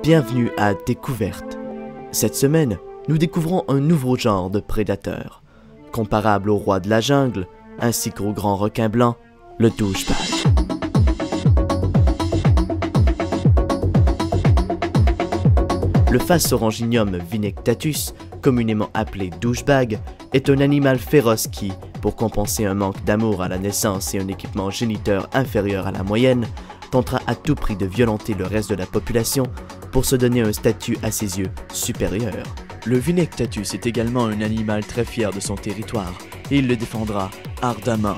Bienvenue à Découverte. Cette semaine, nous découvrons un nouveau genre de prédateur, comparable au roi de la jungle, ainsi qu'au grand requin blanc, le douchebag. Le Phassoranginium vinectatus, communément appelé douchebag, est un animal féroce qui, pour compenser un manque d'amour à la naissance et un équipement géniteur inférieur à la moyenne, tentera à tout prix de violenter le reste de la population pour se donner un statut à ses yeux supérieur. Le vinectatus est également un animal très fier de son territoire et il le défendra ardemment.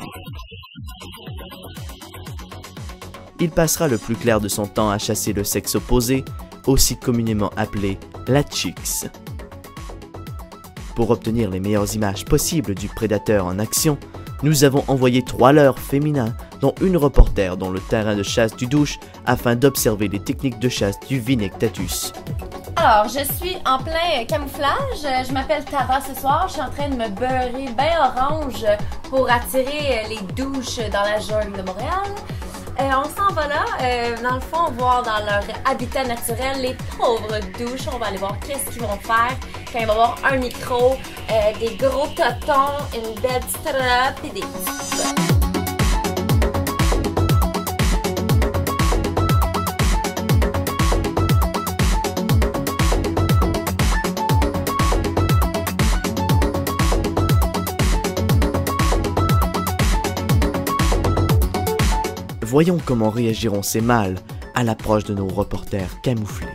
Il passera le plus clair de son temps à chasser le sexe opposé, aussi communément appelé la chicks. Pour obtenir les meilleures images possibles du prédateur en action, nous avons envoyé 3 leurres féminins, dont une reporter dans le terrain de chasse du douche afin d'observer les techniques de chasse du vinectatus. Alors, je suis en plein camouflage. Je m'appelle Tara ce soir. Je suis en train de me beurrer bien orange pour attirer les douches dans la jungle de Montréal. On s'en va là, dans le fond, voir dans leur habitat naturel les pauvres douches. On va aller voir qu'est-ce qu'ils vont faire quand il va y avoir un micro, des gros totons, une belle petite robe et des petits. Voyons comment réagiront ces mâles à l'approche de nos reporters camouflés.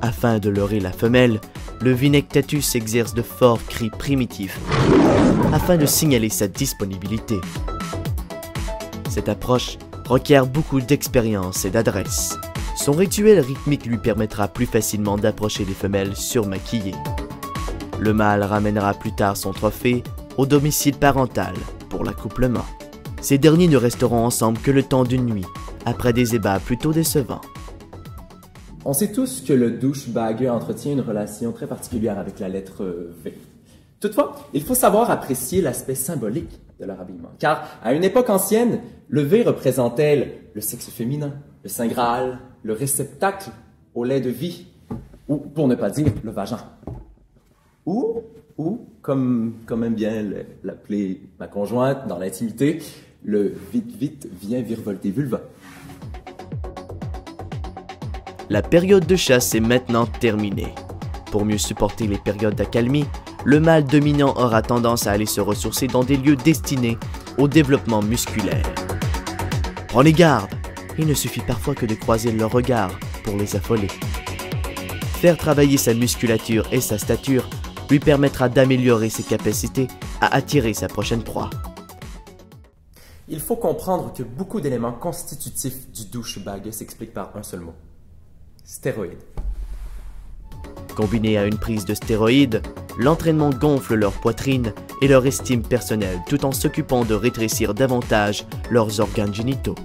Afin de leurrer la femelle, le vinectatus exerce de forts cris primitifs afin de signaler sa disponibilité. Cette approche requiert beaucoup d'expérience et d'adresse. Son rituel rythmique lui permettra plus facilement d'approcher les femelles surmaquillées. Le mâle ramènera plus tard son trophée au domicile parental pour l'accouplement. Ces derniers ne resteront ensemble que le temps d'une nuit, après des ébats plutôt décevants. On sait tous que le douchebag entretient une relation très particulière avec la lettre V. Toutefois, il faut savoir apprécier l'aspect symbolique de leur habillement, car à une époque ancienne, le V représentait le sexe féminin, le Saint Graal, le réceptacle au lait de vie, ou pour ne pas dire le vagin. Ou comme aime bien l'appeler ma conjointe dans l'intimité, le vite viens virevolter vulva. La période de chasse est maintenant terminée. Pour mieux supporter les périodes d'accalmie, le mâle dominant aura tendance à aller se ressourcer dans des lieux destinés au développement musculaire. Prenez garde, il ne suffit parfois que de croiser leur regard pour les affoler. Faire travailler sa musculature et sa stature lui permettra d'améliorer ses capacités à attirer sa prochaine proie. Il faut comprendre que beaucoup d'éléments constitutifs du douchebag s'expliquent par un seul mot. Stéroïdes. Combiné à une prise de stéroïdes, l'entraînement gonfle leur poitrine et leur estime personnelle tout en s'occupant de rétrécir davantage leurs organes génitaux.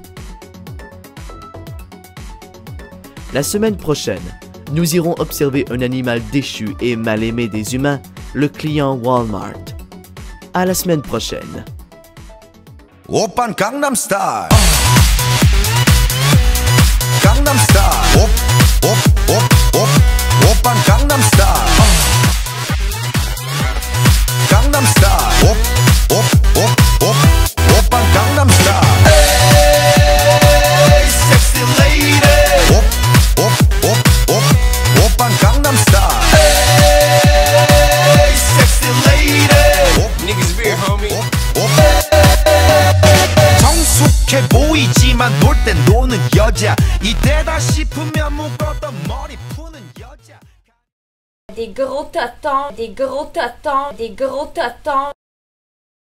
La semaine prochaine, nous irons observer un animal déchu et mal aimé des humains, le client Walmart. À la semaine prochaine. Oppan Gangnam Style. Gangnam Style. Oppan Gangnam Style. Gangnam Style. Oppan Gangnam Style. Hey, sexy lady. Oppan Gangnam Style. Hey, sexy lady. Niggas beer, homie. 정숙해 보이지만 놀 땐 노는 여자 이때다 싶으면 묶었던 머리 푸는 여자 Des gros totons, des gros totons, des gros totons.